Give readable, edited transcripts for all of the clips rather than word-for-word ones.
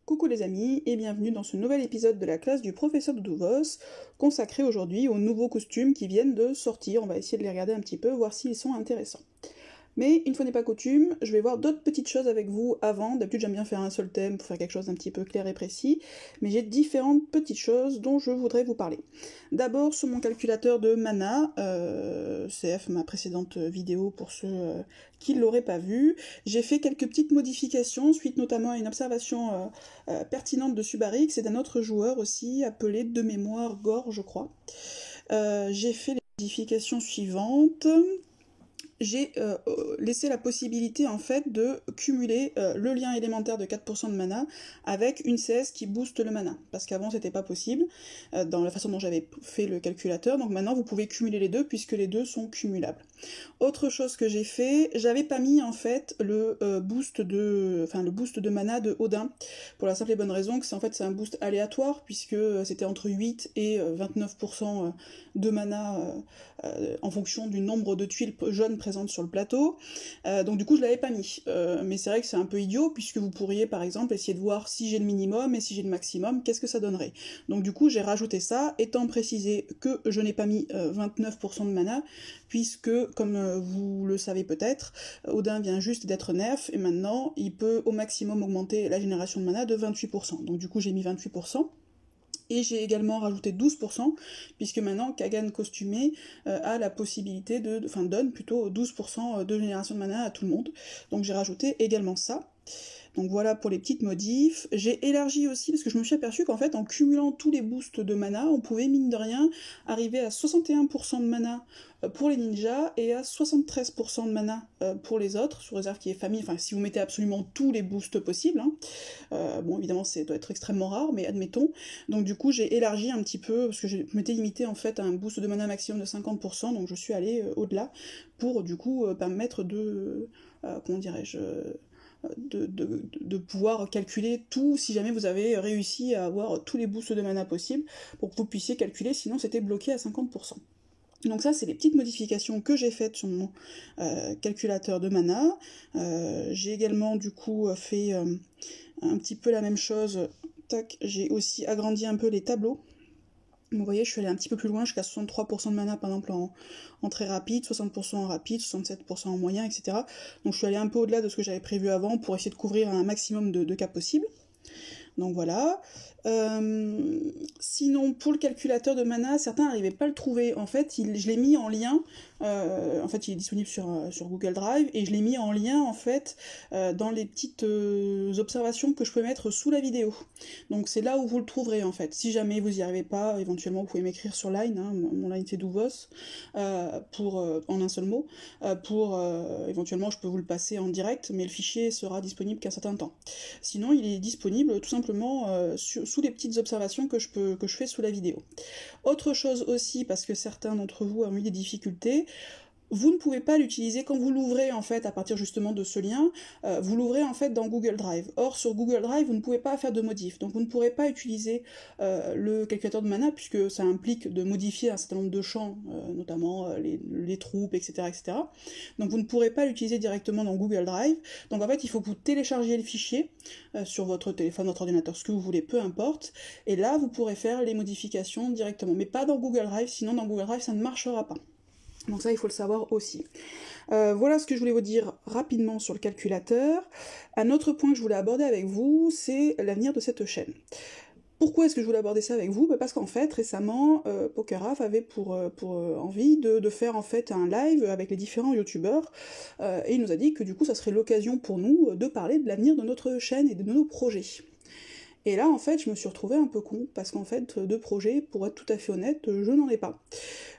Coucou les amis et bienvenue dans ce nouvel épisode de la classe du professeur Doudou-Vos, consacré aujourd'hui aux nouveaux costumes qui viennent de sortir. On va essayer de les regarder un petit peu, voir s'ils sont intéressants. Mais une fois n'est pas coutume, je vais voir d'autres petites choses avec vous avant. D'habitude j'aime bien faire un seul thème pour faire quelque chose d'un petit peu clair et précis, mais j'ai différentes petites choses dont je voudrais vous parler. D'abord sur mon calculateur de mana, CF ma précédente vidéo pour ceux qui ne l'auraient pas vu, j'ai fait quelques petites modifications suite notamment à une observation pertinente de Subarix et d'un autre joueur aussi appelé de mémoire Gore je crois. J'ai fait les modifications suivantes. J'ai laissé la possibilité en fait de cumuler le lien élémentaire de 4% de mana avec une CS qui booste le mana, parce qu'avant c'était pas possible dans la façon dont j'avais fait le calculateur, donc maintenant vous pouvez cumuler les deux puisque les deux sont cumulables. Autre chose que j'ai fait, j'avais pas mis en fait le boost de mana de Odin, pour la simple et bonne raison que c'est un boost aléatoire, puisque c'était entre 8 et 29% de mana en fonction du nombre de tuiles jaunes présentes sur le plateau, donc du coup je l'avais pas mis, mais c'est vrai que c'est un peu idiot, puisque vous pourriez par exemple essayer de voir si j'ai le minimum et si j'ai le maximum, qu'est-ce que ça donnerait. Donc du coup j'ai rajouté ça, étant précisé que je n'ai pas mis 29% de mana, puisque comme vous le savez peut-être, Odin vient juste d'être nerf, et maintenant il peut au maximum augmenter la génération de mana de 28%, donc du coup j'ai mis 28%. Et j'ai également rajouté 12%, puisque maintenant Kagan costumé a la possibilité donne plutôt 12% de génération de mana à tout le monde. Donc j'ai rajouté également ça. Donc voilà pour les petites modifs. J'ai élargi aussi, parce que je me suis aperçu qu'en fait, en cumulant tous les boosts de mana, on pouvait, mine de rien, arriver à 61% de mana pour les ninjas, et à 73% de mana pour les autres, sous réserve qu'il y ait famille, enfin si vous mettez absolument tous les boosts possibles, hein. Bon évidemment ça doit être extrêmement rare, mais admettons. Donc du coup j'ai élargi un petit peu, parce que je m'étais limité en fait à un boost de mana maximum de 50%, donc je suis allée au-delà, pour du coup permettre de, comment dirais-je, de pouvoir calculer tout, si jamais vous avez réussi à avoir tous les boosts de mana possibles, pour que vous puissiez calculer, sinon c'était bloqué à 50%. Donc ça, c'est les petites modifications que j'ai faites sur mon calculateur de mana. J'ai également du coup fait un petit peu la même chose. Tac, j'ai aussi agrandi un peu les tableaux. Vous voyez, je suis allée un petit peu plus loin, jusqu'à 63% de mana par exemple en très rapide, 60% en rapide, 67% en moyen, etc. Donc je suis allée un peu au-delà de ce que j'avais prévu avant pour essayer de couvrir un maximum de cas possibles. Donc voilà. Sinon, pour le calculateur de mana, certains n'arrivaient pas à le trouver. En fait, je l'ai mis en lien. En fait, il est disponible sur Google Drive, et je l'ai mis en lien en fait dans les petites observations que je peux mettre sous la vidéo. Donc c'est là où vous le trouverez en fait. Si jamais vous n'y arrivez pas, éventuellement vous pouvez m'écrire sur Line, hein, mon Line c'est Douvos, en un seul mot, éventuellement je peux vous le passer en direct, mais le fichier sera disponible qu'un certain temps. Sinon, il est disponible tout simplement sous les petites observations que je fais sous la vidéo. Autre chose aussi, parce que certains d'entre vous ont eu des difficultés, vous ne pouvez pas l'utiliser quand vous l'ouvrez en fait à partir justement de ce lien, vous l'ouvrez en fait dans Google Drive. Or sur Google Drive vous ne pouvez pas faire de modif, donc vous ne pourrez pas utiliser le calculateur de mana, puisque ça implique de modifier un certain nombre de champs, notamment les troupes, etc., etc. Donc vous ne pourrez pas l'utiliser directement dans Google Drive, donc en fait il faut que vous téléchargiez le fichier sur votre téléphone, votre ordinateur, ce que vous voulez, peu importe, et là vous pourrez faire les modifications directement, mais pas dans Google Drive, sinon dans Google Drive ça ne marchera pas. Donc ça, il faut le savoir aussi. Voilà ce que je voulais vous dire rapidement sur le calculateur. Un autre point que je voulais aborder avec vous, c'est l'avenir de cette chaîne. Pourquoi est-ce que je voulais aborder ça avec vous ? Parce qu'en fait, récemment, PokerAF avait pour envie de faire en fait un live avec les différents youtubeurs, et il nous a dit que du coup, ça serait l'occasion pour nous de parler de l'avenir de notre chaîne et de nos projets. Et là, en fait, je me suis retrouvée un peu con, parce qu'en fait, de projets, pour être tout à fait honnête, je n'en ai pas.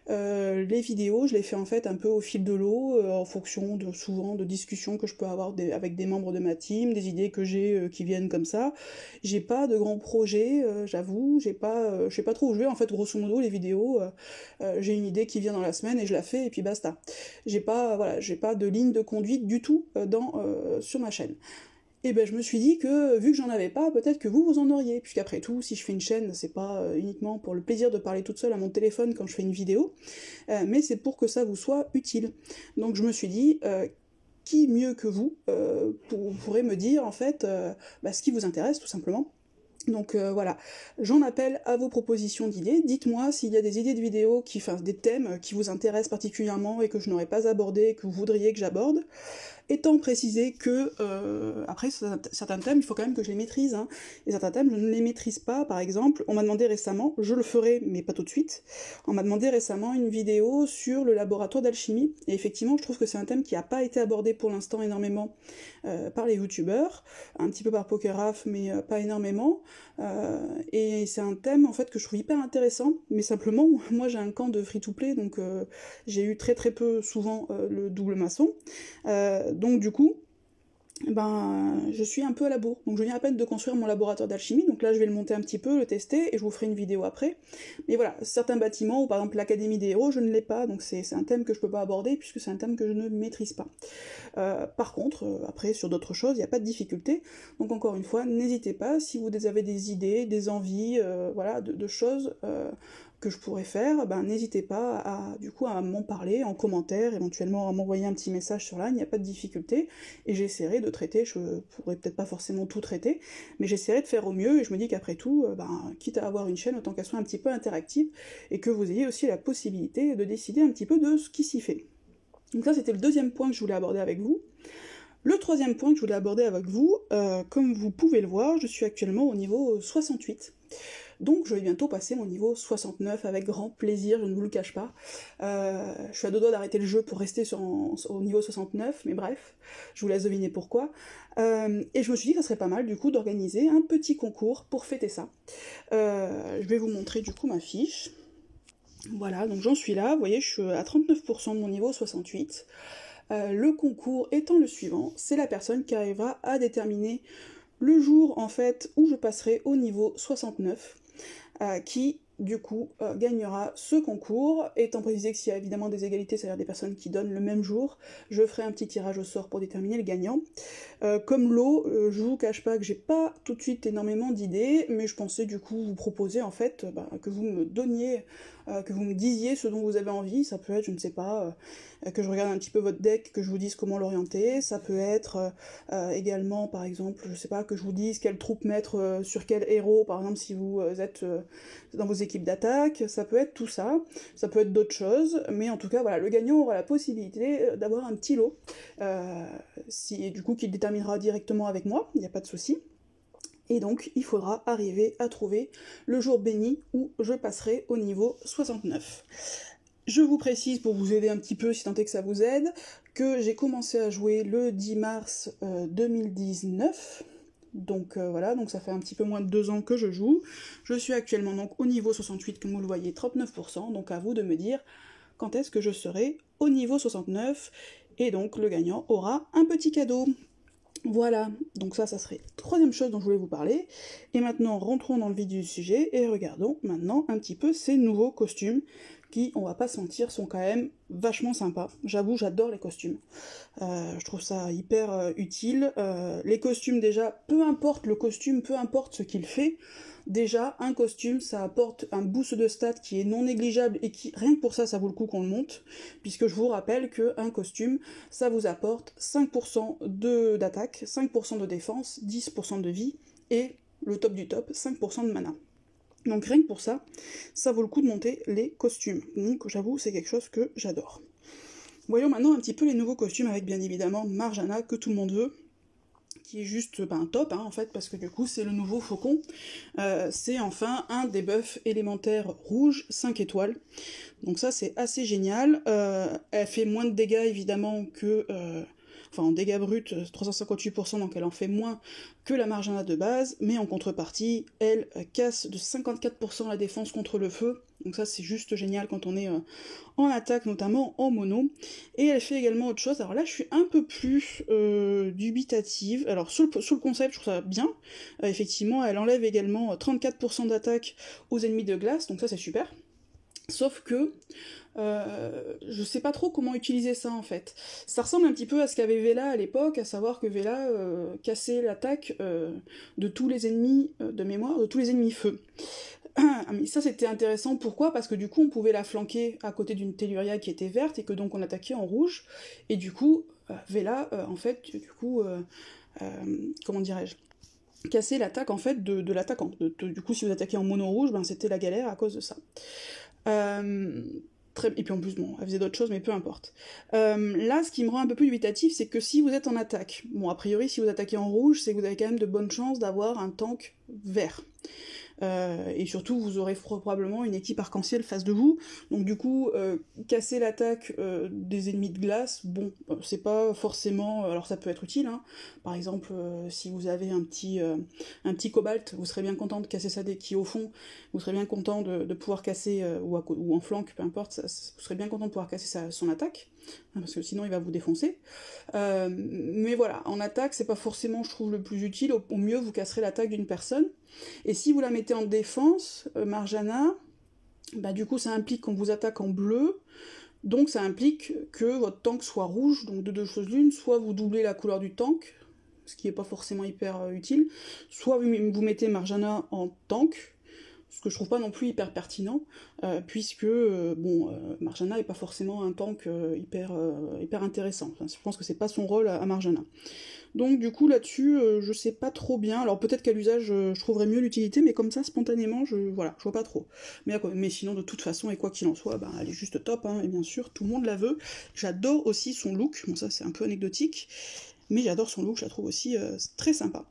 Les vidéos, je les fais en fait un peu au fil de l'eau, en fonction souvent de discussions que je peux avoir avec des membres de ma team, des idées que j'ai qui viennent comme ça. J'ai pas de grands projets, j'avoue, je sais pas trop où je vais, en fait, grosso modo, les vidéos, j'ai une idée qui vient dans la semaine et je la fais, et puis basta. J'ai pas de ligne de conduite du tout sur ma chaîne. Et ben je me suis dit que, vu que j'en avais pas, peut-être que vous en auriez, puisqu'après tout, si je fais une chaîne, c'est pas uniquement pour le plaisir de parler toute seule à mon téléphone quand je fais une vidéo, mais c'est pour que ça vous soit utile. Donc je me suis dit, qui mieux que vous pourrait me dire en fait ce qui vous intéresse tout simplement. Donc voilà, j'en appelle à vos propositions d'idées. Dites-moi s'il y a des idées de vidéos, des thèmes qui vous intéressent particulièrement et que je n'aurais pas abordé, que vous voudriez que j'aborde. Étant précisé que, après, certains thèmes, il faut quand même que je les maîtrise, hein. Et certains thèmes, je ne les maîtrise pas. Par exemple, on m'a demandé récemment, je le ferai, mais pas tout de suite, on m'a demandé récemment une vidéo sur le laboratoire d'alchimie. Et effectivement, je trouve que c'est un thème qui n'a pas été abordé pour l'instant énormément par les youtubeurs, un petit peu par Pokeraf, mais pas énormément. Et c'est un thème, en fait, que je trouve hyper intéressant, mais simplement, moi, j'ai un camp de free-to-play, donc j'ai eu très très peu, souvent, le double maçon. Donc du coup, je suis un peu à la bourre. Donc je viens à peine de construire mon laboratoire d'alchimie, donc là je vais le monter un petit peu, le tester, et je vous ferai une vidéo après. Mais voilà, certains bâtiments, ou par exemple l'Académie des héros, je ne l'ai pas, donc c'est un thème que je peux pas aborder, puisque c'est un thème que je ne maîtrise pas. Par contre, après, sur d'autres choses, il n'y a pas de difficulté. Donc encore une fois, n'hésitez pas, si vous avez des idées, des envies, de choses que je pourrais faire, n'hésitez pas à m'en parler en commentaire, éventuellement à m'envoyer un petit message sur Line, il n'y a pas de difficulté, et j'essaierai de traiter, je pourrais peut-être pas forcément tout traiter, mais j'essaierai de faire au mieux, et je me dis qu'après tout, quitte à avoir une chaîne, autant qu'elle soit un petit peu interactive, et que vous ayez aussi la possibilité de décider un petit peu de ce qui s'y fait. Donc ça, c'était le deuxième point que je voulais aborder avec vous. Le troisième point que je voulais aborder avec vous, comme vous pouvez le voir, je suis actuellement au niveau 68. Donc je vais bientôt passer mon niveau 69 avec grand plaisir, je ne vous le cache pas. Je suis à deux doigts d'arrêter le jeu pour rester au niveau 69, mais bref, je vous laisse deviner pourquoi. Et je me suis dit que ça serait pas mal du coup d'organiser un petit concours pour fêter ça. Je vais vous montrer du coup ma fiche. Voilà, donc j'en suis là, vous voyez, je suis à 39% de mon niveau 68. Le concours étant le suivant, c'est la personne qui arrivera à déterminer le jour en fait où je passerai au niveau 69, qui du coup gagnera ce concours, étant précisé que s'il y a évidemment des égalités, c'est-à-dire des personnes qui donnent le même jour, je ferai un petit tirage au sort pour déterminer le gagnant. Comme lot, je vous cache pas que j'ai pas tout de suite énormément d'idées, mais je pensais du coup vous proposer en fait que vous me donniez, que vous me disiez ce dont vous avez envie. Ça peut être, je ne sais pas, que je regarde un petit peu votre deck, que je vous dise comment l'orienter, ça peut être également par exemple, je sais pas, que je vous dise quelle troupe mettre sur quel héros, par exemple si vous êtes dans vos équipes d'attaque, ça peut être tout ça, ça peut être d'autres choses, mais en tout cas voilà, le gagnant aura la possibilité d'avoir un petit lot, du coup qu'il déterminera directement avec moi, il n'y a pas de souci. Et donc, il faudra arriver à trouver le jour béni où je passerai au niveau 69. Je vous précise, pour vous aider un petit peu, si tant est que ça vous aide, que j'ai commencé à jouer le 10 mars 2019. Donc voilà, donc ça fait un petit peu moins de 2 ans que je joue. Je suis actuellement donc au niveau 68, comme vous le voyez, 39%. Donc à vous de me dire quand est-ce que je serai au niveau 69. Et donc le gagnant aura un petit cadeau. Voilà, donc ça serait la troisième chose dont je voulais vous parler. Et maintenant, rentrons dans le vif du sujet et regardons maintenant un petit peu ces nouveaux costumes qui, on va pas se mentir, sont quand même vachement sympas. J'avoue, j'adore les costumes. Je trouve ça hyper utile. Les costumes déjà, peu importe le costume, peu importe ce qu'il fait, déjà, un costume, ça apporte un boost de stats qui est non négligeable et qui, rien que pour ça, ça vaut le coup qu'on le monte, puisque je vous rappelle qu'un costume, ça vous apporte 5% d'attaque, 5% de défense, 10% de vie, et le top du top, 5% de mana. Donc rien que pour ça, ça vaut le coup de monter les costumes. Donc j'avoue, c'est quelque chose que j'adore. Voyons maintenant un petit peu les nouveaux costumes avec bien évidemment Marjana, que tout le monde veut, qui est juste top, en fait, parce que du coup c'est le nouveau faucon. C'est enfin un debuff élémentaire rouge 5 étoiles. Donc ça c'est assez génial. Elle fait moins de dégâts évidemment que... en dégâts bruts, 358%, donc elle en fait moins que la Marjana de base, mais en contrepartie, elle casse de 54% la défense contre le feu, donc ça c'est juste génial quand on est en attaque, notamment en mono. Et elle fait également autre chose, alors là je suis un peu plus dubitative, alors sur le concept je trouve ça bien, effectivement elle enlève également 34% d'attaque aux ennemis de glace, donc ça c'est super. Sauf que je sais pas trop comment utiliser ça en fait. Ça ressemble un petit peu à ce qu'avait Vela à l'époque, à savoir que Vela cassait l'attaque de tous les ennemis de mémoire, de tous les ennemis feu. Mais ça c'était intéressant, pourquoi ? Parce que du coup on pouvait la flanquer à côté d'une Telluria qui était verte et que donc on attaquait en rouge, et du coup Vela, en fait, du coup, comment dirais-je, casser l'attaque en fait de l'attaquant. Du coup, si vous attaquez en mono rouge, ben c'était la galère à cause de ça. Et puis en plus, bon, elle faisait d'autres choses, mais peu importe. Là, ce qui me rend un peu plus dubitatif, c'est que si vous êtes en attaque, bon, a priori, si vous attaquez en rouge, c'est que vous avez quand même de bonnes chances d'avoir un tank vert. Et surtout, vous aurez probablement une équipe arc-en-ciel face de vous. Donc du coup, casser l'attaque des ennemis de glace, bon, c'est pas forcément... Alors ça peut être utile, hein. Par exemple, si vous avez un petit cobalt, vous serez bien content de casser sa qui est au fond, vous serez bien content de pouvoir casser, ou en flanc, peu importe, vous serez bien content de pouvoir casser son attaque, hein, parce que sinon il va vous défoncer. Mais voilà, en attaque, c'est pas forcément, je trouve, le plus utile. Au mieux, vous casserez l'attaque d'une personne. Et si vous la mettez en défense, Marjana, bah du coup ça implique qu'on vous attaque en bleu, donc ça implique que votre tank soit rouge, donc de deux choses l'une, soit vous doublez la couleur du tank, ce qui n'est pas forcément hyper utile, soit vous mettez Marjana en tank, ce que je trouve pas non plus hyper pertinent, puisque Marjana est pas forcément un tank hyper intéressant. Enfin, je pense que c'est pas son rôle à Marjana. Donc du coup là-dessus, je sais pas trop bien. Alors peut-être qu'à l'usage, je trouverais mieux l'utilité, mais comme ça, spontanément, je vois pas trop. Mais sinon, de toute façon, et quoi qu'il en soit, bah, elle est juste top, hein, et bien sûr, tout le monde la veut. J'adore aussi son look, bon ça c'est un peu anecdotique, mais j'adore son look, je la trouve aussi très sympa.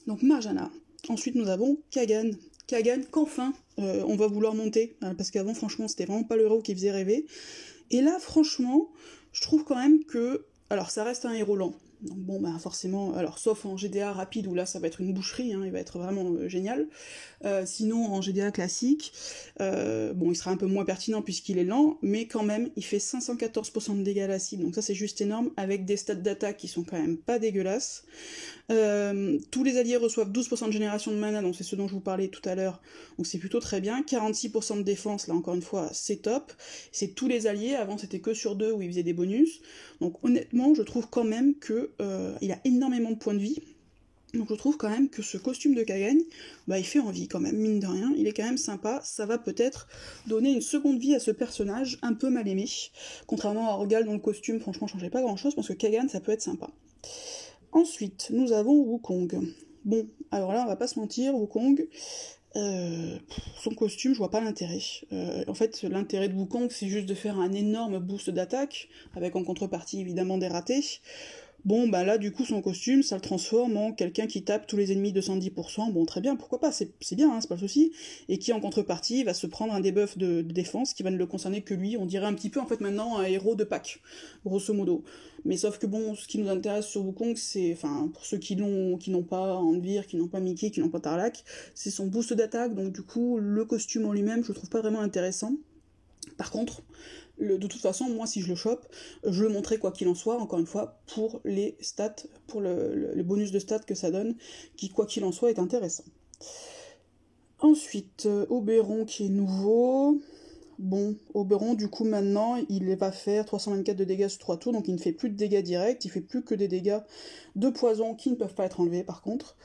Donc Marjana. Ensuite nous avons Kagan. Kagan qu'enfin on va vouloir monter, parce qu'avant franchement c'était vraiment pas le héros qui faisait rêver. Et là franchement, je trouve quand même que... Alors ça reste un héros lent. Donc bon bah forcément, alors sauf en GDA rapide où là ça va être une boucherie, hein, il va être vraiment génial. Sinon en GDA classique, bon il sera un peu moins pertinent puisqu'il est lent, mais quand même il fait 514% de dégâts à la cible, donc ça c'est juste énorme, avec des stats d'attaque qui sont quand même pas dégueulasses. Tous les alliés reçoivent 12% de génération de mana, donc c'est ce dont je vous parlais tout à l'heure, donc c'est plutôt très bien. 46% de défense, là encore une fois, c'est top. C'est tous les alliés, avant c'était que sur 2 où il faisait des bonus. Donc honnêtement, je trouve quand même que il a énormément de points de vie. Donc je trouve quand même que ce costume de Kagan, bah il fait envie quand même, mine de rien, il est quand même sympa, ça va peut-être donner une seconde vie à ce personnage un peu mal aimé. Contrairement à Orgal dont le costume franchement changeait pas grand chose, parce que Kagan ça peut être sympa. Ensuite, nous avons Wukong. Bon, alors là, on va pas se mentir, Wukong, son costume, je vois pas l'intérêt. En fait, l'intérêt de Wukong, c'est juste de faire un énorme boost d'attaque, avec en contrepartie évidemment des ratés. Bon, bah là, du coup, son costume, ça le transforme en quelqu'un qui tape tous les ennemis de 110%. Bon, très bien, pourquoi pas, c'est bien, hein, c'est pas le souci. Et qui, en contrepartie, va se prendre un debuff de défense qui va ne le concerner que lui. On dirait un petit peu, en fait, maintenant, un héros de pack, grosso modo. Mais sauf que bon, ce qui nous intéresse sur Wukong, c'est, enfin, pour ceux qui n'ont pas Anvir, qui n'ont pas Mickey, qui n'ont pas Tarlac, c'est son boost d'attaque. Donc, du coup, le costume en lui-même, je le trouve pas vraiment intéressant. Par contre, de toute façon, moi, si je le chope, je le montrerai quoi qu'il en soit, encore une fois, pour les stats, pour le bonus de stats que ça donne, qui, quoi qu'il en soit, est intéressant. Ensuite, Oberon qui est nouveau. Bon, Oberon, du coup, maintenant, il va faire 324 de dégâts sur 3 tours, donc il ne fait plus de dégâts directs, il fait plus que des dégâts de poison qui ne peuvent pas être enlevés, par contre.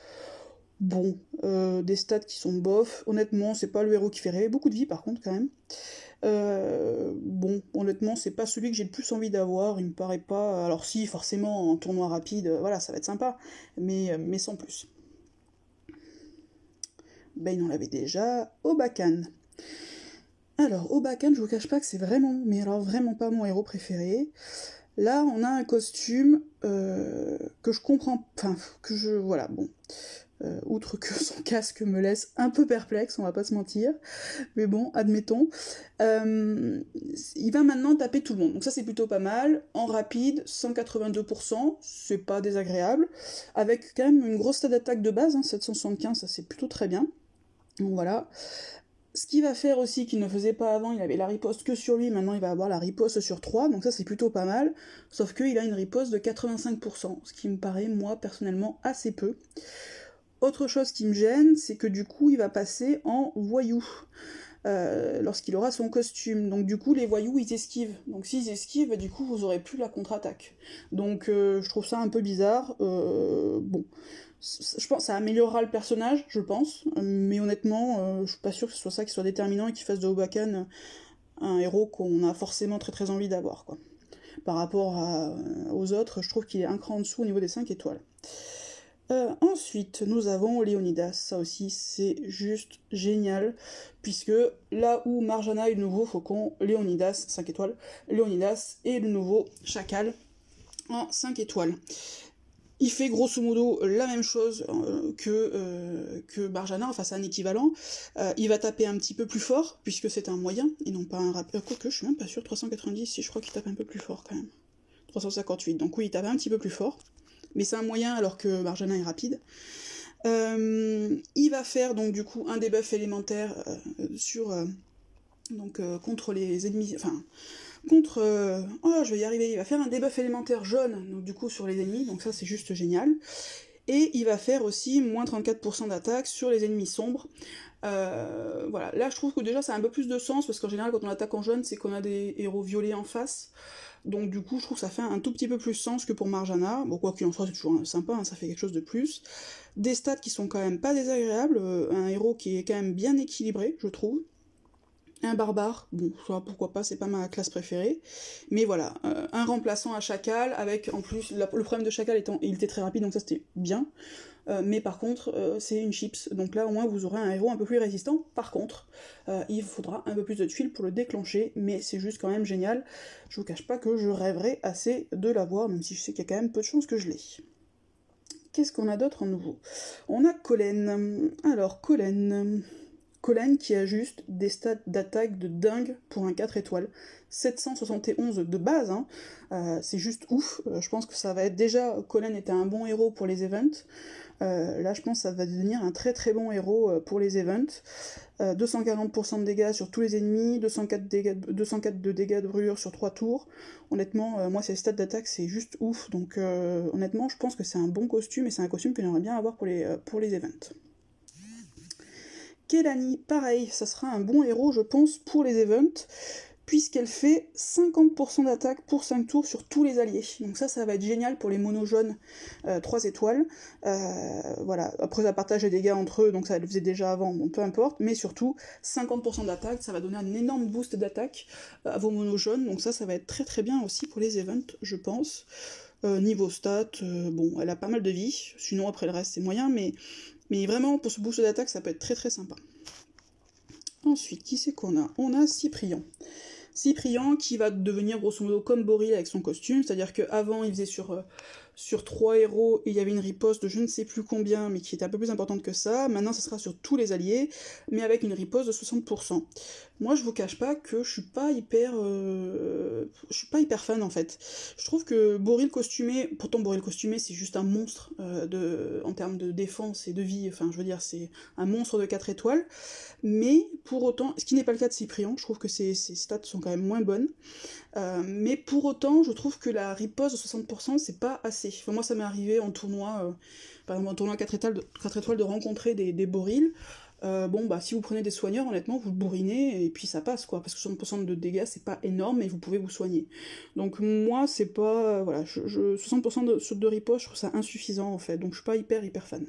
Bon, des stats qui sont bof. Honnêtement, c'est pas le héros qui fait rêver. Beaucoup de vie, par contre, quand même. Bon, honnêtement, c'est pas celui que j'ai le plus envie d'avoir, il me paraît pas... Alors si, forcément, en tournoi rapide, voilà, ça va être sympa, mais sans plus. Ben, on l'avait déjà, Obakan. Alors, Obakan, je vous cache pas que c'est vraiment, mais alors vraiment pas mon héros préféré. Là, on a un costume que je comprends... Enfin, que je... Voilà, bon... outre que son casque me laisse un peu perplexe, on va pas se mentir, mais bon, admettons. Il va maintenant taper tout le monde, donc ça c'est plutôt pas mal. En rapide, 182%, c'est pas désagréable, avec quand même une grosse stat d'attaque de base, hein, 775, ça c'est plutôt très bien. Donc voilà. Ce qu'il va faire aussi, qu'il ne faisait pas avant, il avait la riposte que sur lui, maintenant il va avoir la riposte sur 3, donc ça c'est plutôt pas mal, sauf qu'il a une riposte de 85%, ce qui me paraît, moi, personnellement, assez peu. Autre chose qui me gêne, c'est que du coup, il va passer en voyou lorsqu'il aura son costume. Donc du coup, les voyous, ils esquivent. Donc s'ils esquivent, du coup, vous aurez plus la contre-attaque. Donc je trouve ça un peu bizarre. Bon, je pense que ça améliorera le personnage, je pense. Mais honnêtement, je suis pas sûre que ce soit ça qui soit déterminant et qu'il fasse de Obakan un héros qu'on a forcément très très envie d'avoir, quoi. par rapport aux autres, je trouve qu'il est un cran en dessous au niveau des 5 étoiles. Ensuite, nous avons Léonidas, ça aussi c'est juste génial, puisque là où Marjana est le nouveau faucon, Léonidas, 5 étoiles, Léonidas est le nouveau chacal en 5 étoiles. Il fait grosso modo la même chose que Marjana, enfin c'est un équivalent. Il va taper un petit peu plus fort, puisque c'est un moyen, et non pas un rappeur. Quoique, je suis même pas sûre, 390, si je crois qu'il tape un peu plus fort quand même. 358, donc oui, il tape un petit peu plus fort. Mais c'est un moyen alors que Marjana est rapide. Il va faire donc du coup un debuff élémentaire contre les ennemis, enfin contre... je vais y arriver, il va faire un debuff élémentaire jaune, donc du coup sur les ennemis, donc ça c'est juste génial. Et il va faire aussi moins 34% d'attaque sur les ennemis sombres. Voilà, là je trouve que déjà ça a un peu plus de sens, parce qu'en général quand on attaque en jaune, c'est qu'on a des héros violets en face. Donc du coup je trouve que ça fait un tout petit peu plus sens que pour Marjana. Bon, quoi qu'il en soit, c'est toujours sympa, hein, ça fait quelque chose de plus. Des stats qui sont quand même pas désagréables, un héros qui est quand même bien équilibré, je trouve. Un barbare, bon, pourquoi pas, c'est pas ma classe préférée. Mais voilà, un remplaçant à Chacal, avec en plus, le problème de Chacal étant, il était très rapide, donc ça c'était bien. Mais par contre, c'est une chips, donc là au moins vous aurez un héros un peu plus résistant. Par contre, il faudra un peu plus de tuiles pour le déclencher, mais c'est juste quand même génial. Je vous cache pas que je rêverais assez de l'avoir, même si je sais qu'il y a quand même peu de chances que je l'ai. Qu'est-ce qu'on a d'autre en nouveau? On a Kolen. Alors, Kolen qui a juste des stats d'attaque de dingue pour un 4 étoiles. 771 de base, hein. C'est juste ouf. Je pense que ça va être déjà... Kolen était un bon héros pour les events. Là, je pense que ça va devenir un très très bon héros pour les events. 240% de dégâts sur tous les ennemis, 204 de dégâts de brûlure sur 3 tours. Honnêtement, moi, ces stats d'attaque, c'est juste ouf. Donc, honnêtement, je pense que c'est un bon costume, et c'est un costume que j'aimerais bien avoir pour les events. Kelani, pareil, ça sera un bon héros, je pense, pour les events, puisqu'elle fait 50% d'attaque pour 5 tours sur tous les alliés. Donc ça va être génial pour les monos jaunes 3 étoiles. Voilà, après ça partage les dégâts entre eux, donc ça le faisait déjà avant, bon peu importe, mais surtout 50% d'attaque, ça va donner un énorme boost d'attaque à vos monos jaunes, donc ça va être très très bien aussi pour les events, je pense. Niveau stats, bon, elle a pas mal de vie, sinon après le reste c'est moyen, mais vraiment, pour ce boost d'attaque, ça peut être très très sympa. Ensuite, qui c'est qu'on a? On a Cyprien. Cyprien qui va devenir grosso modo comme Boril avec son costume, c'est-à-dire qu'avant il faisait sur 3 héros et il y avait une riposte de je ne sais plus combien, mais qui était un peu plus importante que ça. Maintenant, ça sera sur tous les alliés, mais avec une riposte de 60%. Moi, je vous cache pas que je suis pas hyper fan en fait. Je trouve que Boril costumé, pourtant Boril costumé, c'est juste un monstre en termes de défense et de vie. Enfin, je veux dire, c'est un monstre de 4 étoiles. Mais pour autant, ce qui n'est pas le cas de Cyprien, je trouve que ses stats sont quand même moins bonnes. Mais pour autant, je trouve que la riposte de 60%, c'est pas assez. Enfin, moi, ça m'est arrivé en tournoi, par exemple en tournoi 4 étoiles, de rencontrer des Borils. Bon, bah, si vous prenez des soigneurs, honnêtement, vous le bourrinez et puis ça passe, quoi. Parce que 60% de dégâts, c'est pas énorme et vous pouvez vous soigner. Donc, moi, c'est pas. Voilà, 60% de riposte, je trouve ça insuffisant, en fait. Donc, je suis pas hyper fan.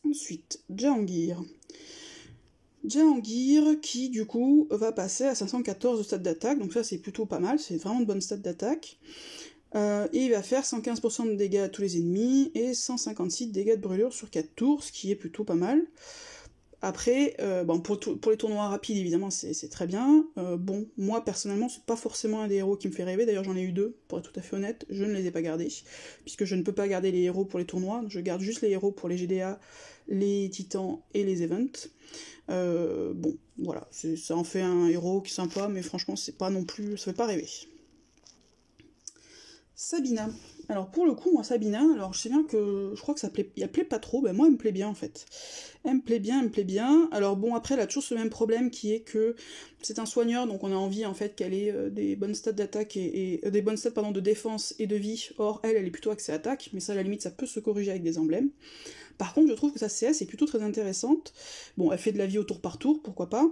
Ensuite, Jahangir qui du coup va passer à 514 de stats d'attaque, donc ça c'est plutôt pas mal, c'est vraiment de bonnes stats d'attaque. Et il va faire 115% de dégâts à tous les ennemis et 156 de dégâts de brûlure sur 4 tours, ce qui est plutôt pas mal. Après, bon, pour les tournois rapides évidemment c'est très bien. Bon, moi personnellement c'est pas forcément un des héros qui me fait rêver, d'ailleurs j'en ai eu 2, pour être tout à fait honnête, je ne les ai pas gardés, puisque je ne peux pas garder les héros pour les tournois, je garde juste les héros pour les GDA, les titans et les events. Bon, voilà, ça en fait un héros qui est sympa, mais franchement c'est pas non plus, ça fait pas rêver. Sabina. Alors pour le coup, moi Sabina, alors je sais bien que je crois que elle plaît pas trop, ben moi elle me plaît bien en fait. Elle me plaît bien. Alors bon, après elle a toujours ce même problème qui est que c'est un soigneur, donc on a envie en fait qu'elle ait des bonnes stats d'attaque et des bonnes stats de défense et de vie. Or elle est plutôt axée attaque, mais ça à la limite ça peut se corriger avec des emblèmes. Par contre, je trouve que sa CS est plutôt très intéressante. Bon, elle fait de la vie au tour par tour, pourquoi pas.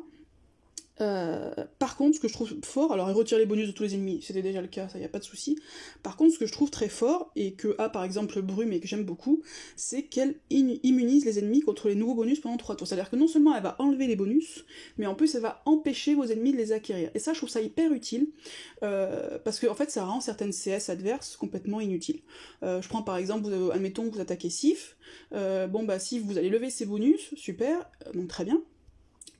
Par contre, ce que je trouve fort, alors il retire les bonus de tous les ennemis, c'était déjà le cas, ça y a pas de souci. Par contre, ce que je trouve très fort, et que a par exemple Brume et que j'aime beaucoup, c'est qu'elle immunise les ennemis contre les nouveaux bonus pendant 3 tours. C'est-à-dire que non seulement elle va enlever les bonus, mais en plus elle va empêcher vos ennemis de les acquérir. Et ça, je trouve ça hyper utile, parce que en fait, ça rend certaines CS adverses complètement inutiles. Je prends par exemple, admettons que vous attaquez Sif, Sif, vous allez lever ses bonus, super, donc très bien.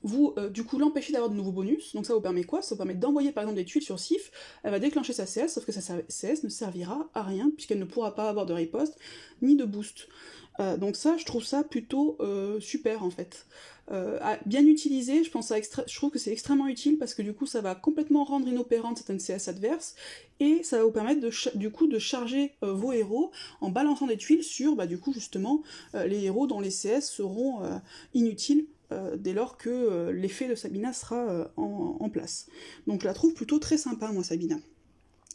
Vous, du coup, l'empêchez d'avoir de nouveaux bonus, donc ça vous permet quoi? Ça vous permet d'envoyer par exemple des tuiles sur Sif, elle va déclencher sa CS, sauf que sa CS ne servira à rien, puisqu'elle ne pourra pas avoir de riposte, ni de boost. Donc ça, je trouve ça plutôt super en fait. Bien utilisé, je trouve que c'est extrêmement utile, parce que du coup ça va complètement rendre inopérante certaines CS adverses, et ça va vous permettre du coup de charger vos héros en balançant des tuiles sur, du coup justement, les héros dont les CS seront inutiles dès lors que l'effet de Sabina sera en place. Donc je la trouve plutôt très sympa, moi, Sabina.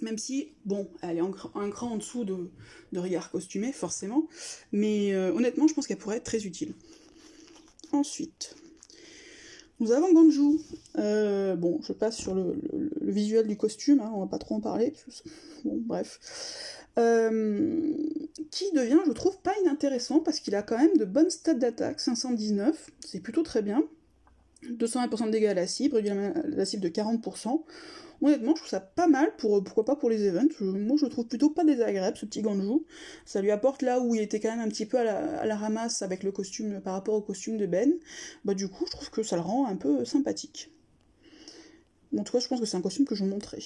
Même si, bon, elle est un cran en dessous de Regard Costumé, forcément, mais honnêtement, je pense qu'elle pourrait être très utile. Ensuite, nous avons Ganju. Je passe sur le visuel du costume, hein, on va pas trop en parler. Bon, bref. Qui devient, je trouve, pas inintéressant, parce qu'il a quand même de bonnes stats d'attaque, 519, c'est plutôt très bien. 220% de dégâts à la cible, réduit la cible de 40%. Honnêtement, je trouve ça pas mal, pourquoi pas pour les events. Moi, je le trouve plutôt pas désagréable, ce petit Ganju. Ça lui apporte là où il était quand même un petit peu à la ramasse avec le costume par rapport au costume de Ben. Du coup, je trouve que ça le rend un peu sympathique. En tout cas, je pense que c'est un costume que je montrerai.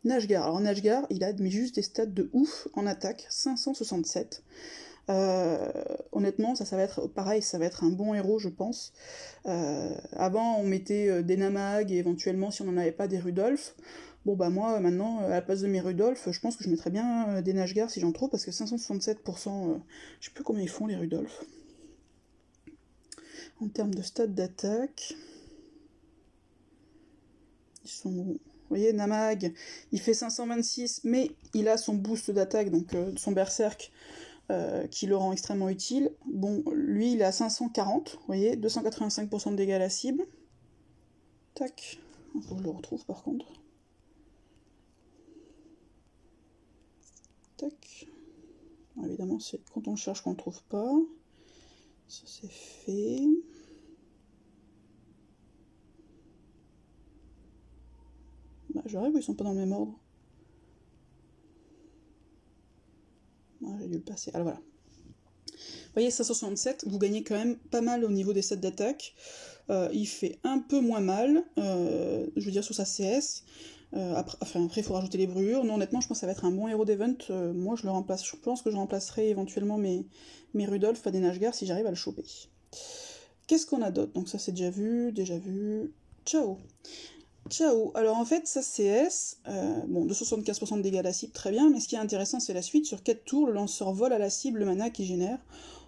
Nashgar. Alors Nashgar, il a juste des stats de ouf en attaque, 567. Honnêtement, ça va être pareil, ça va être un bon héros, je pense. Avant, on mettait des Namag, et éventuellement, si on n'en avait pas, des Rudolph. Moi, maintenant, à la place de mes Rudolph, je pense que je mettrais bien des Nashgar si j'en trouve, parce que 567%, je sais plus combien ils font, les Rudolph. En termes de stats d'attaque, ils sont... Vous voyez, Namag, il fait 526, mais il a son boost d'attaque, donc son berserk, qui le rend extrêmement utile. Bon, lui, il est à 540, vous voyez, 285% de dégâts à la cible. Tac, il faut que je le retrouve par contre. Tac. Alors, évidemment, c'est quand on le cherche qu'on ne le trouve pas. Ça, c'est fait. J'arrive ou ils sont pas dans le même ordre? J'ai dû le passer. Alors voilà. Vous voyez, 567, vous gagnez quand même pas mal au niveau des stats d'attaque. Il fait un peu moins mal, je veux dire, sur sa CS. Après, il faut rajouter les brûlures. Non, honnêtement, je pense que ça va être un bon héros d'event. Moi, je le remplace. Je pense que je remplacerai éventuellement mes Rudolph à des Nashgar si j'arrive à le choper. Qu'est-ce qu'on a d'autre? Donc ça, c'est déjà vu. Ciao. Ciao. Alors en fait, sa CS, 275% de dégâts à la cible, très bien, mais ce qui est intéressant, c'est la suite. Sur 4 tours, le lanceur vole à la cible le mana qu'il génère,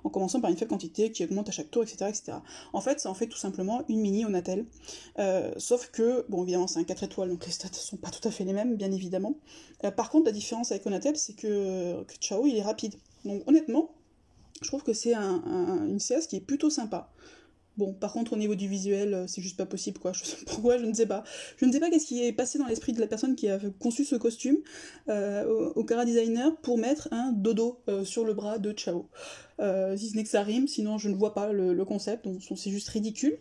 en commençant par une faible quantité qui augmente à chaque tour, etc. etc. En fait, ça en fait tout simplement une mini Onatel. Sauf que, évidemment, c'est un 4 étoiles, donc les stats sont pas tout à fait les mêmes, bien évidemment. Par contre, la différence avec Onatel, c'est que Ciao, il est rapide. Donc honnêtement, je trouve que c'est une CS qui est plutôt sympa. Bon, par contre, au niveau du visuel, c'est juste pas possible, quoi. Pourquoi, je ne sais pas. Je ne sais pas qu'est-ce qui est passé dans l'esprit de la personne qui a conçu ce costume au Cara Designer pour mettre un dodo sur le bras de Ciao. Si ce n'est que ça rime, sinon je ne vois pas le concept, donc c'est juste ridicule.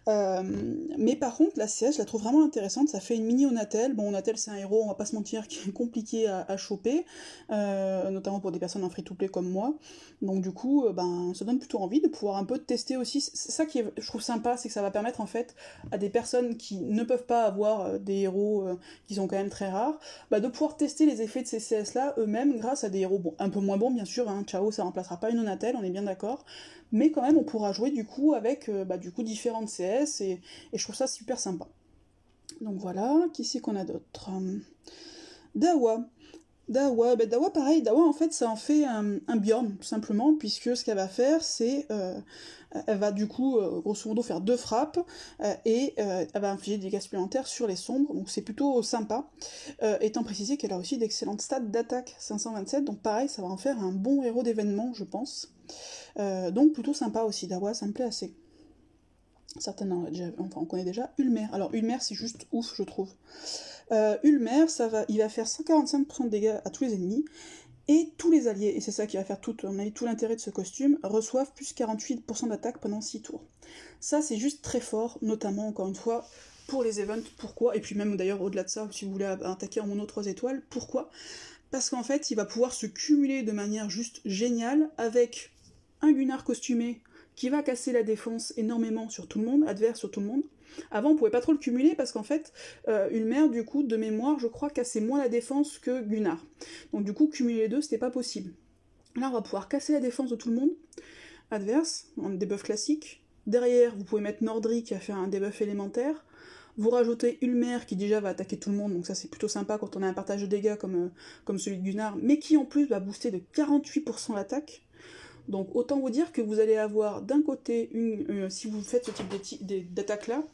Mais par contre, la CS, je la trouve vraiment intéressante, ça fait une mini Onatel. Bon, Onatel, c'est un héros, on va pas se mentir, qui est compliqué à choper, notamment pour des personnes en free-to-play comme moi. Donc du coup, ça donne plutôt envie de pouvoir un peu tester aussi. C'est ça qui je trouve sympa, c'est que ça va permettre en fait à des personnes qui ne peuvent pas avoir des héros qui sont quand même très rares, de pouvoir tester les effets de ces CS-là eux-mêmes grâce à des héros un peu moins bons, bien sûr, hein. Ciao, ça remplacera pas une Onatel, on est bien d'accord, mais quand même on pourra jouer du coup avec différentes CS, et je trouve ça super sympa. Donc voilà, qui c'est qu'on a d'autre? Dawa. Dawa, pareil, Dawa en fait ça en fait un Bjorn tout simplement, puisque ce qu'elle va faire c'est elle va du coup grosso modo faire 2 frappes et elle va infliger des dégâts supplémentaires sur les sombres, donc c'est plutôt sympa, étant précisé qu'elle a aussi d'excellentes stats d'attaque, 527, donc pareil ça va en faire un bon héros d'événement je pense, donc plutôt sympa aussi Dawa, ça me plaît assez. Certaines, on connaît déjà. Ulmer. Alors Ulmer, c'est juste ouf, je trouve. Ulmer, il va faire 145% de dégâts à tous les ennemis, et tous les alliés, et c'est ça qui va faire tout l'intérêt de ce costume, reçoivent plus 48% d'attaque pendant 6 tours. Ça, c'est juste très fort, notamment, encore une fois, pour les events. Pourquoi? Et puis même d'ailleurs, au-delà de ça, si vous voulez attaquer en mono 3 étoiles, pourquoi? Parce qu'en fait, il va pouvoir se cumuler de manière juste géniale avec un Gunnar costumé qui va casser la défense énormément sur tout le monde, adverse sur tout le monde. Avant, on pouvait pas trop le cumuler parce qu'en fait, Ulmer, du coup, de mémoire, je crois, cassait moins la défense que Gunnar. Donc du coup, cumuler les deux, c'était pas possible. Là, on va pouvoir casser la défense de tout le monde, adverse, en debuff classique. Derrière, vous pouvez mettre Nordri qui va faire un debuff élémentaire. Vous rajoutez Ulmer qui déjà va attaquer tout le monde, donc ça c'est plutôt sympa quand on a un partage de dégâts comme celui de Gunnar, mais qui en plus va booster de 48% l'attaque. Donc autant vous dire que vous allez avoir d'un côté, si vous faites ce type d'attaque-là,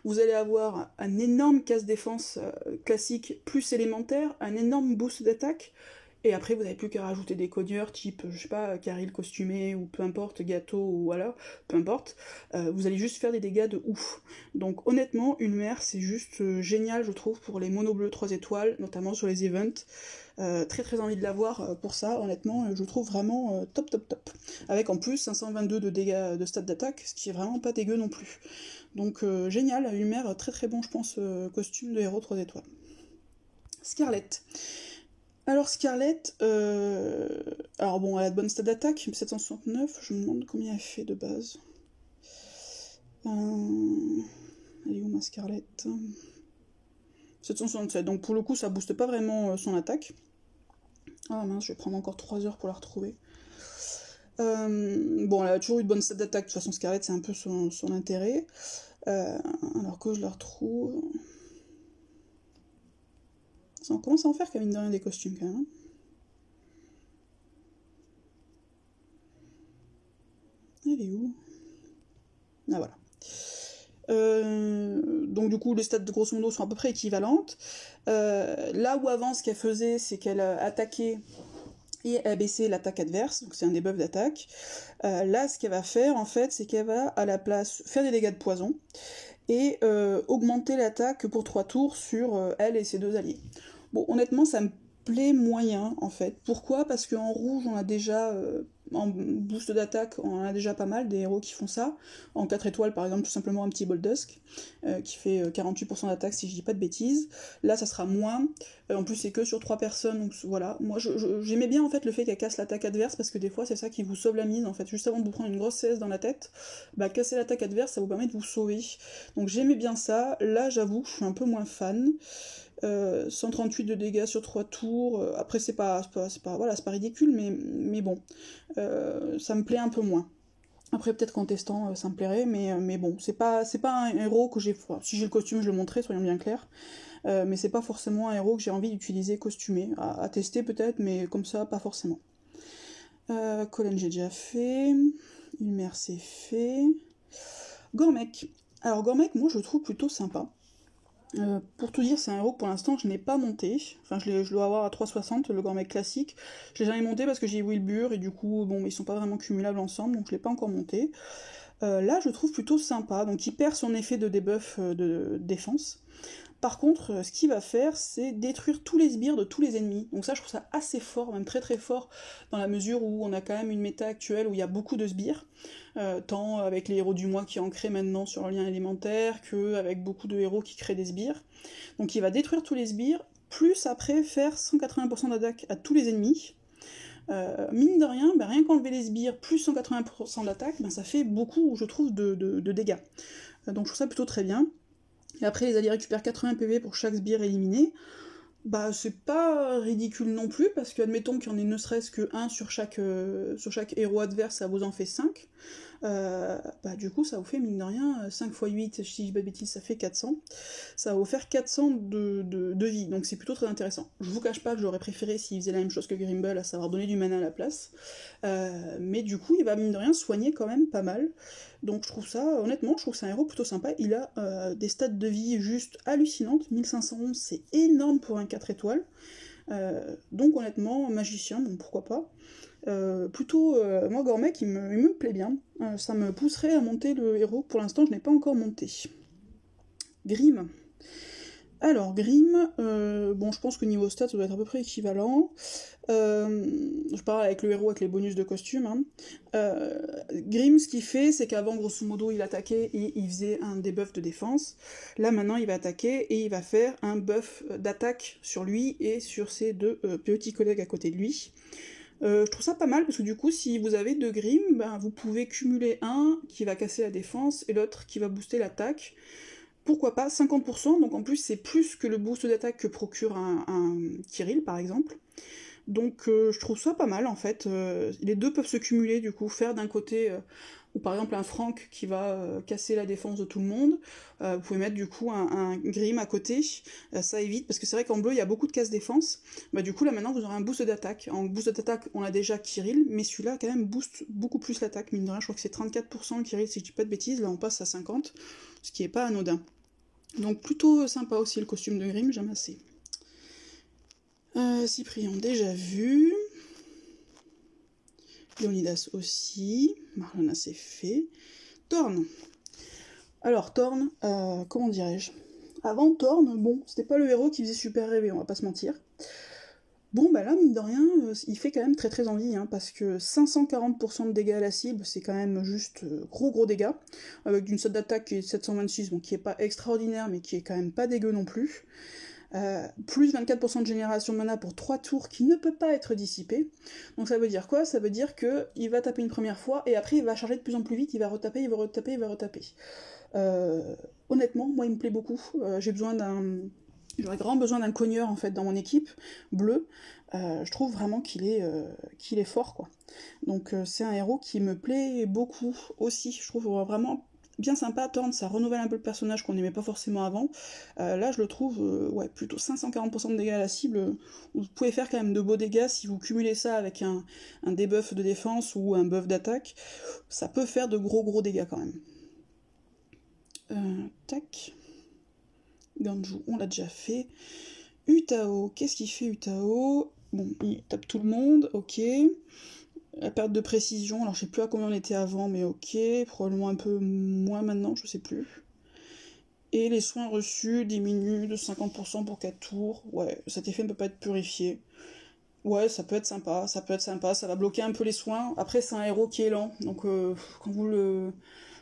vous allez avoir un énorme casse-défense classique plus élémentaire, un énorme boost d'attaque, et après vous n'avez plus qu'à rajouter des cogneurs type, je sais pas, Caril costumé, ou peu importe, gâteau, ou voilà, peu importe, vous allez juste faire des dégâts de ouf. Donc honnêtement, Ulmer c'est juste génial je trouve pour les mono bleus 3 étoiles, notamment sur les events. Très très envie de l'avoir pour ça, honnêtement, je trouve vraiment top top top. Avec en plus 522 de dégâts de stats d'attaque, ce qui est vraiment pas dégueu non plus. Donc génial, Ulmer, très très bon je pense, costume de héros 3 étoiles. Scarlett. Alors Scarlett, alors bon, elle a de bonnes stats d'attaque, 769, je me demande combien elle fait de base. Elle est où ma Scarlett? 767, donc pour le coup ça booste pas vraiment son attaque. Ah mince, je vais prendre encore 3 heures pour la retrouver. Bon, elle a toujours eu de bonnes stats d'attaque, de toute façon Scarlett c'est un peu son intérêt. Alors que je la retrouve... On commence à en faire quand même, mine de rien, des costumes quand même. Elle est où? Ah voilà. Donc du coup les stats de grosso modo sont à peu près équivalentes. Là où avant ce qu'elle faisait c'est qu'elle attaquait et abaissait l'attaque adverse, donc c'est un debuff d'attaque. Là ce qu'elle va faire en fait c'est qu'elle va à la place faire des dégâts de poison et augmenter l'attaque pour 3 tours sur elle et ses 2 alliés. Bon honnêtement ça me plaît moyen en fait. Pourquoi? Parce qu'en rouge on a déjà... en boost d'attaque, on a déjà pas mal des héros qui font ça. En 4 étoiles, par exemple, tout simplement un petit Boldusk, qui fait 48% d'attaque si je dis pas de bêtises. Là, ça sera moins. En plus, c'est que sur 3 personnes, donc voilà. Moi, j'aimais bien en fait le fait qu'elle casse l'attaque adverse, parce que des fois, c'est ça qui vous sauve la mise, en fait. Juste avant de vous prendre une grosse CS dans la tête, bah, casser l'attaque adverse, ça vous permet de vous sauver. Donc j'aimais bien ça. Là, j'avoue, je suis un peu moins fan. 138 de dégâts sur 3 tours, après c'est pas ridicule, mais bon, ça me plaît un peu moins. Après peut-être qu'en testant ça me plairait, mais bon, c'est pas un héros que j'ai... Enfin, si j'ai le costume je le montrerai, soyons bien clairs, mais c'est pas forcément un héros que j'ai envie d'utiliser costumé, à tester peut-être, mais comme ça pas forcément. Colin j'ai déjà fait, Ulmer c'est fait, Gormek. Alors Gormek, moi je le trouve plutôt sympa. Pour tout dire, c'est un héros que pour l'instant je n'ai pas monté. Enfin, je dois avoir à 360 le Gormek classique. Je l'ai jamais monté parce que j'ai Wilbur et du coup, bon, ils sont pas vraiment cumulables ensemble, donc je l'ai pas encore monté. Là, je le trouve plutôt sympa. Donc, il perd son effet de debuff de défense. Par contre, ce qu'il va faire, c'est détruire tous les sbires de tous les ennemis. Donc ça, je trouve ça assez fort, même très très fort, dans la mesure où on a quand même une méta actuelle où il y a beaucoup de sbires, tant avec les héros du mois qui en créent maintenant sur le lien élémentaire, que avec beaucoup de héros qui créent des sbires. Donc il va détruire tous les sbires, plus après faire 180% d'attaque à tous les ennemis. Mine de rien, rien qu'enlever les sbires, plus 180% d'attaque, ça fait beaucoup, je trouve, de dégâts. Donc je trouve ça plutôt très bien. Et après, les alliés récupèrent 80 PV pour chaque sbire éliminé. Bah, c'est pas ridicule non plus, parce que admettons qu'il y en ait ne serait-ce que 1 sur chaque héros adverse, ça vous en fait 5. Bah, du coup, ça vous fait, mine de rien, 5 x 8, si je dis pas de bêtises, ça fait 400. Ça va vous faire 400 de vie, donc c'est plutôt très intéressant. Je vous cache pas que j'aurais préféré s'il faisait la même chose que Grimble, à savoir donner du mana à la place. Mais du coup, il va, mine de rien, soigner quand même pas mal. Donc je trouve ça, honnêtement, je trouve que c'est un héros plutôt sympa. Il a des stats de vie juste hallucinantes. 1511, c'est énorme pour un 4 étoiles. Donc honnêtement, magicien, bon pourquoi pas. Plutôt, moi Gormek il me plaît bien. Ça me pousserait à monter le héros, pour l'instant je n'ai pas encore monté. Grimm. Alors, Grimm, bon, je pense que niveau stats, ça doit être à peu près équivalent. Je parle avec le héros avec les bonus de costume. Hein. Grimm, ce qu'il fait, c'est qu'avant, grosso modo, il attaquait et il faisait un debuff de défense. Là, maintenant, il va attaquer et il va faire un buff d'attaque sur lui et sur ses deux petits collègues à côté de lui. Je trouve ça pas mal parce que du coup, si vous avez deux Grimm, ben, vous pouvez cumuler un qui va casser la défense et l'autre qui va booster l'attaque. Pourquoi pas 50%, donc en plus c'est plus que le boost d'attaque que procure un Kirill par exemple. Donc je trouve ça pas mal en fait. Les deux peuvent se cumuler du coup, faire d'un côté, ou par exemple un Frank qui va casser la défense de tout le monde. Vous pouvez mettre du coup un Grimm à côté, ça évite, parce que c'est vrai qu'en bleu il y a beaucoup de casse-défense. Bah, du coup là maintenant vous aurez un boost d'attaque. En boost d'attaque on a déjà Kirill, mais celui-là quand même booste beaucoup plus l'attaque, mine de rien, je crois que c'est 34% le Kirill si je dis pas de bêtises, là on passe à 50%, ce qui est pas anodin. Donc plutôt sympa aussi le costume de Grimm, j'aime assez. Cyprien déjà vu. Léonidas aussi. Marlana c'est fait. Thorn. Alors Thorn, comment dirais-je? Avant Thorn, bon, c'était pas le héros qui faisait super rêver, on va pas se mentir. Bon bah là, mine de rien, il fait quand même très très envie, hein, parce que 540% de dégâts à la cible, c'est quand même juste gros dégâts, avec une stat d'attaque qui est 726, bon, qui est pas extraordinaire, mais qui est quand même pas dégueu non plus. Plus 24% de génération de mana pour 3 tours qui ne peut pas être dissipé. Donc ça veut dire quoi? Ça veut dire qu'il va taper une première fois, et après il va charger de plus en plus vite, il va retaper, il va retaper, il va retaper. Honnêtement, moi il me plaît beaucoup, j'aurais grand besoin d'un cogneur en fait dans mon équipe, bleu. Je trouve vraiment qu'il est fort quoi. Donc c'est un héros qui me plaît beaucoup aussi. Je trouve vraiment bien sympa. Thorn, ça renouvelle un peu le personnage qu'on n'aimait pas forcément avant. Là je le trouve ouais, plutôt 540% de dégâts à la cible. Vous pouvez faire quand même de beaux dégâts si vous cumulez ça avec un debuff de défense ou un buff d'attaque. Ça peut faire de gros dégâts quand même. Tac. Ganju, on l'a déjà fait. Utao, qu'est-ce qu'il fait Utao? Bon, il tape tout le monde, ok. La perte de précision, alors je sais plus à combien on était avant, mais ok. Probablement un peu moins maintenant, je sais plus. Et les soins reçus diminuent de 50% pour 4 tours. Ouais, cet effet ne peut pas être purifié. Ouais, ça peut être sympa, ça va bloquer un peu les soins. Après, c'est un héros qui est lent, donc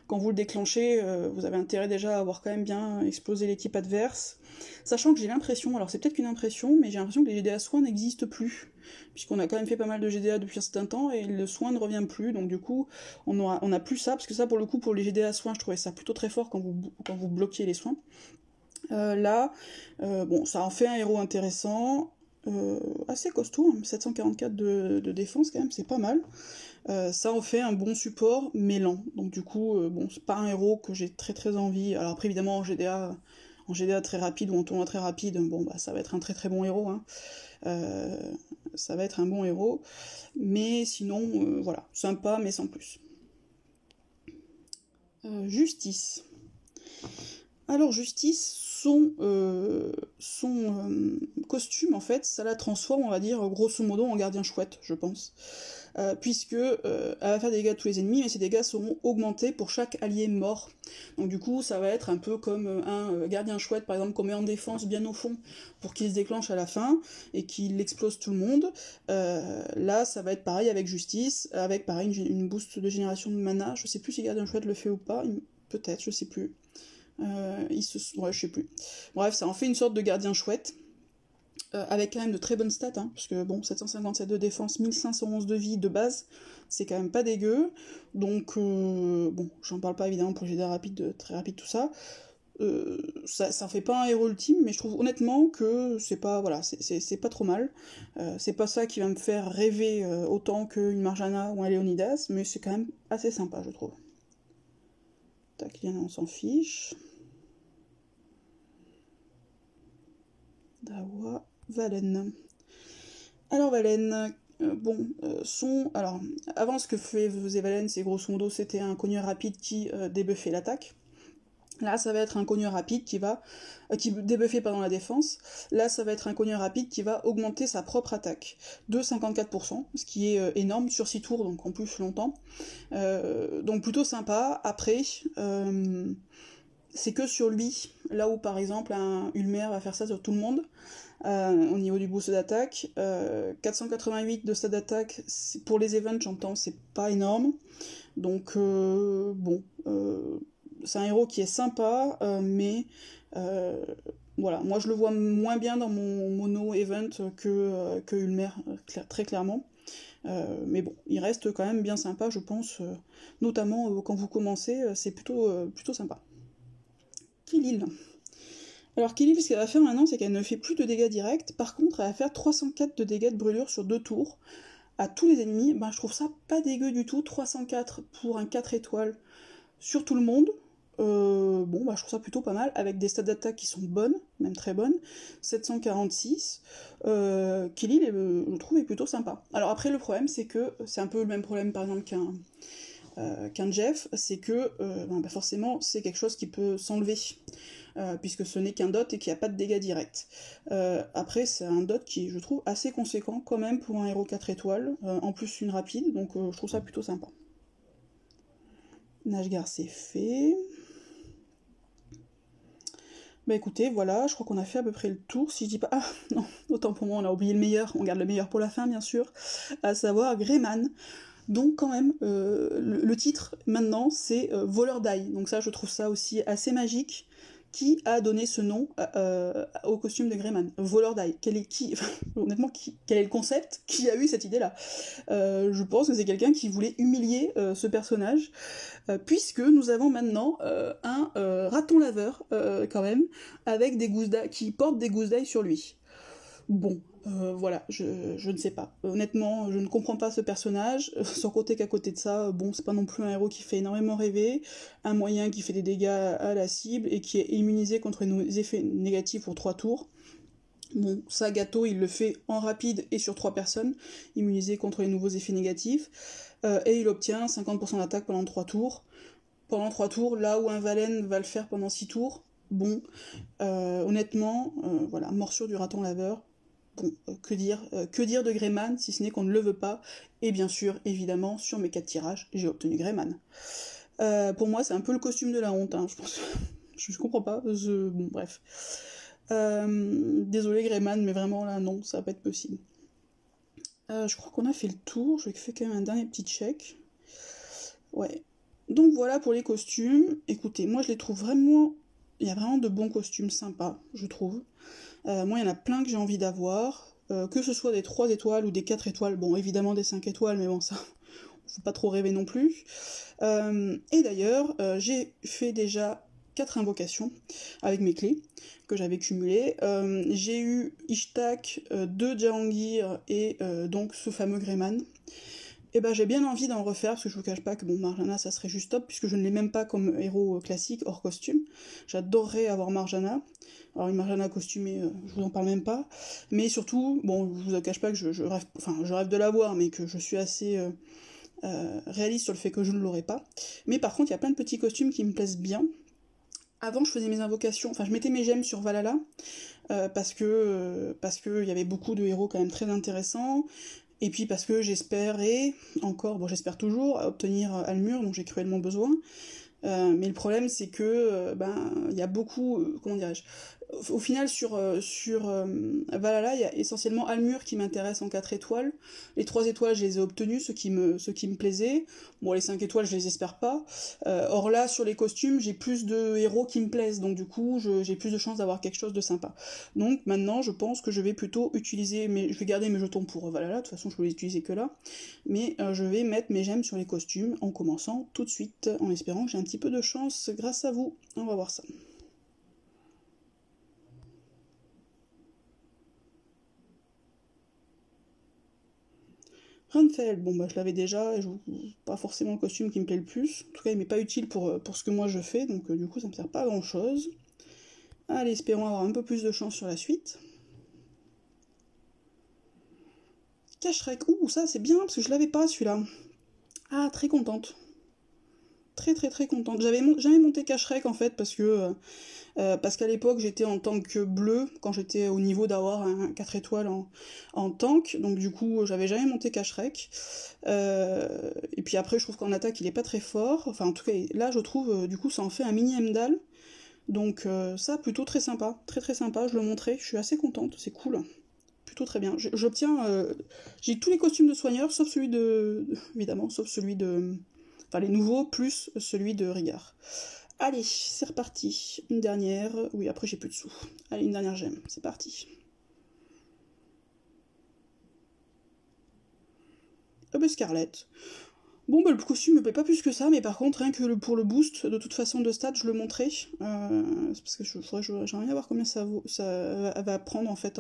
quand vous le déclenchez, vous avez intérêt déjà à avoir quand même bien explosé l'équipe adverse. Sachant que j'ai l'impression, alors c'est peut-être qu'une impression, mais j'ai l'impression que les GDA soins n'existent plus. Puisqu'on a quand même fait pas mal de GDA depuis un certain temps, et le soin ne revient plus, donc du coup, on a plus ça, parce que ça, pour le coup, pour les GDA soins, je trouvais ça plutôt très fort quand vous bloquiez les soins. Là, bon, ça en fait un héros intéressant, assez costaud, hein, 744 de défense quand même, c'est pas mal. Ça en fait un bon support, mais lent. Donc du coup, bon, c'est pas un héros que j'ai très envie. Alors après, évidemment, en GDA très rapide ou en tournoi très rapide, bon, bah ça va être un très bon héros. Hein. Ça va être un bon héros. Mais sinon, voilà, sympa, mais sans plus. Justice. Alors Justice, son costume, en fait, ça la transforme, on va dire, grosso modo, en gardien chouette, je pense. Puisque elle va faire des dégâts à tous les ennemis, mais ces dégâts seront augmentés pour chaque allié mort. Donc du coup, ça va être un peu comme un gardien chouette, par exemple, qu'on met en défense bien au fond pour qu'il se déclenche à la fin et qu'il explose tout le monde. Là, ça va être pareil avec Justice, avec pareil une boost de génération de mana. Je sais plus si gardien chouette le fait ou pas, peut-être, je sais plus. Ouais, je sais plus. Bref, ça en fait une sorte de gardien chouette. Avec quand même de très bonnes stats, hein, parce que bon, 757 de défense, 1511 de vie de base, c'est quand même pas dégueu. Donc, bon, j'en parle pas évidemment pour GDA rapide, très rapide, tout ça. Ça fait pas un héros ultime, mais je trouve honnêtement que c'est pas, voilà, c'est pas trop mal. C'est pas ça qui va me faire rêver autant qu'une Marjana ou un Léonidas, mais c'est quand même assez sympa, je trouve. Tac, Liana, on s'en fiche. Dawa. Valen. Alors Valen, alors, avant ce que faisait Valen, c'est grosso modo, c'était un cogneur rapide qui débuffait l'attaque. Là, ça va être un cogneur rapide qui va débuffer la défense. Là, ça va être un cogneur rapide qui va augmenter sa propre attaque de 54%, ce qui est énorme sur 6 tours, donc en plus longtemps. Donc plutôt sympa. Après, c'est que sur lui, là où par exemple un Ulmer va faire ça sur tout le monde, au niveau du boost d'attaque. 488 de stade d'attaque, pour les events, j'entends, c'est pas énorme. Donc, bon, c'est un héros qui est sympa, mais voilà, moi je le vois moins bien dans mon mono event que Ulmer, très clairement. Mais bon, il reste quand même bien sympa, je pense, notamment quand vous commencez, c'est plutôt sympa. Kilil. Alors Kilil, ce qu'elle va faire maintenant, c'est qu'elle ne fait plus de dégâts directs, par contre elle va faire 304 de dégâts de brûlure sur 2 tours à tous les ennemis. Ben, je trouve ça pas dégueu du tout, 304 pour un 4 étoiles sur tout le monde. Bon, bah, je trouve ça plutôt pas mal, avec des stats d'attaque qui sont bonnes, même très bonnes. 746. Kilil, je trouve, est plutôt sympa. Alors après, le problème, c'est que c'est un peu le même problème, par exemple, qu'un Jeff, c'est que bah, forcément, c'est quelque chose qui peut s'enlever. Puisque ce n'est qu'un dot et qu'il n'y a pas de dégâts directs. Après, c'est un dot qui, je trouve, assez conséquent quand même pour un héros 4 étoiles, en plus une rapide, donc je trouve ça plutôt sympa. Nashgar, c'est fait. Bah écoutez, voilà, je crois qu'on a fait à peu près le tour, si je dis pas... Ah, non, autant pour moi, on a oublié le meilleur, on garde le meilleur pour la fin, bien sûr, à savoir Greyman. Donc quand même, le titre, maintenant, c'est Voleur d'Ail, donc ça, je trouve ça aussi assez magique. Qui a donné ce nom au costume de Greyman? Voleur d'Ail. Honnêtement, quel est le concept? Qui a eu cette idée-là? Je pense que c'est quelqu'un qui voulait humilier ce personnage, puisque nous avons maintenant un raton laveur, quand même, avec des gousses d'ail, qui porte des gousses d'ail sur lui. Bon, voilà, je ne sais pas. Honnêtement, je ne comprends pas ce personnage, sans compter qu'à côté de ça, bon, c'est pas non plus un héros qui fait énormément rêver, un moyen qui fait des dégâts à la cible et qui est immunisé contre les effets négatifs pour 3 tours. Bon, ça, Gâteau, il le fait en rapide et sur 3 personnes, immunisé contre les nouveaux effets négatifs, et il obtient 50% d'attaque pendant 3 tours. Pendant 3 tours, là où un Valen va le faire pendant 6 tours, bon, honnêtement, voilà, morsure du raton laveur. Bon, que dire de Greyman, si ce n'est qu'on ne le veut pas, et bien sûr, évidemment, sur mes 4 tirages, j'ai obtenu Greyman. Pour moi, c'est un peu le costume de la honte, hein, je pense. Je comprends pas, bon, bref. Désolé Greyman, mais vraiment là, non, ça va pas être possible. Je crois qu'on a fait le tour, je vais faire quand même un dernier petit check. Ouais. Donc voilà pour les costumes. Écoutez, moi je les trouve vraiment... Il y a vraiment de bons costumes sympas, je trouve. Moi, il y en a plein que j'ai envie d'avoir, que ce soit des 3 étoiles ou des 4 étoiles, bon, évidemment des 5 étoiles, mais bon, ça, faut pas trop rêver non plus. Et d'ailleurs, j'ai fait déjà 4 invocations avec mes clés que j'avais cumulées. J'ai eu Ishtak, 2 Jahangir et donc ce fameux Greyman. Et ben j'ai bien envie d'en refaire, parce que je vous cache pas que bon, Marjana ça serait juste top, puisque je ne l'ai même pas comme héros classique, hors costume. J'adorerais avoir Marjana. Alors une Marjana costumée, je vous en parle même pas. Mais surtout, bon, je vous cache pas que je rêve de l'avoir, mais que je suis assez réaliste sur le fait que je ne l'aurai pas. Mais par contre, il y a plein de petits costumes qui me plaisent bien. Avant, je faisais mes invocations, enfin je mettais mes gemmes sur Valhalla, parce que il y avait beaucoup de héros quand même très intéressants. Et puis parce que j'espérais encore, bon j'espère toujours, obtenir Almur, dont j'ai cruellement besoin. Mais le problème c'est que il y a beaucoup, comment dirais-je, au final sur Valhalla il y a essentiellement Almur qui m'intéresse en 4 étoiles. Les 3 étoiles je les ai obtenues, ce qui me plaisait. Bon les 5 étoiles je les espère pas. Or là sur les costumes j'ai plus de héros qui me plaisent, donc du coup j'ai plus de chances d'avoir quelque chose de sympa. Donc maintenant je pense que je vais plutôt utiliser, je vais garder mes jetons pour Valhalla, de toute façon je peux les utiliser que là. Mais je vais mettre mes gemmes sur les costumes en commençant tout de suite, en espérant que j'ai un petit peu de chance grâce à vous. On va voir ça. Renfeld, bon bah je l'avais déjà, et pas forcément le costume qui me plaît le plus. En tout cas il m'est pas utile pour ce que moi je fais, donc du coup ça me sert pas à grand chose. Allez, espérons avoir un peu plus de chance sur la suite. Cacherec, ouh ça c'est bien, parce que je l'avais pas celui-là. Ah, très contente. très contente. J'avais jamais monté Cacherec en fait parce qu'à l'époque j'étais en tank bleu quand j'étais au niveau d'avoir un 4 étoiles en tank, donc du coup j'avais jamais monté Cacherec. Et puis après je trouve qu'en attaque il est pas très fort, enfin en tout cas là je trouve du coup ça en fait un mini Heimdall, donc ça plutôt très sympa, très sympa, je le montrais, je suis assez contente, c'est cool. Plutôt très bien. J'obtiens. J'ai tous les costumes de soigneur, sauf celui de. Évidemment, sauf celui de. Enfin, les nouveaux, plus celui de Rigard. Allez, c'est reparti. Une dernière. Oui, après, j'ai plus de sous. Allez, une dernière gemme. C'est parti. Ah bah, Scarlett. Bon, bah, le costume me plaît pas plus que ça, mais par contre, rien que pour le boost, de toute façon, de stats, je le montrais. C'est parce que j'aimerais bien voir combien ça va prendre en fait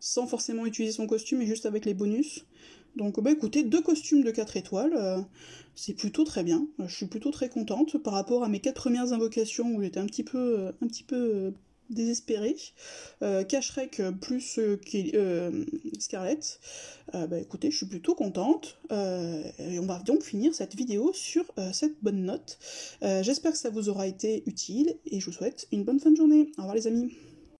sans forcément utiliser son costume, mais juste avec les bonus. Donc bah écoutez, 2 costumes de 4 étoiles, c'est plutôt très bien, je suis plutôt très contente par rapport à mes 4 premières invocations où j'étais un petit peu désespérée. Cacherec plus Scarlett, bah écoutez, je suis plutôt contente, et on va donc finir cette vidéo sur cette bonne note. J'espère que ça vous aura été utile, et je vous souhaite une bonne fin de journée. Au revoir les amis.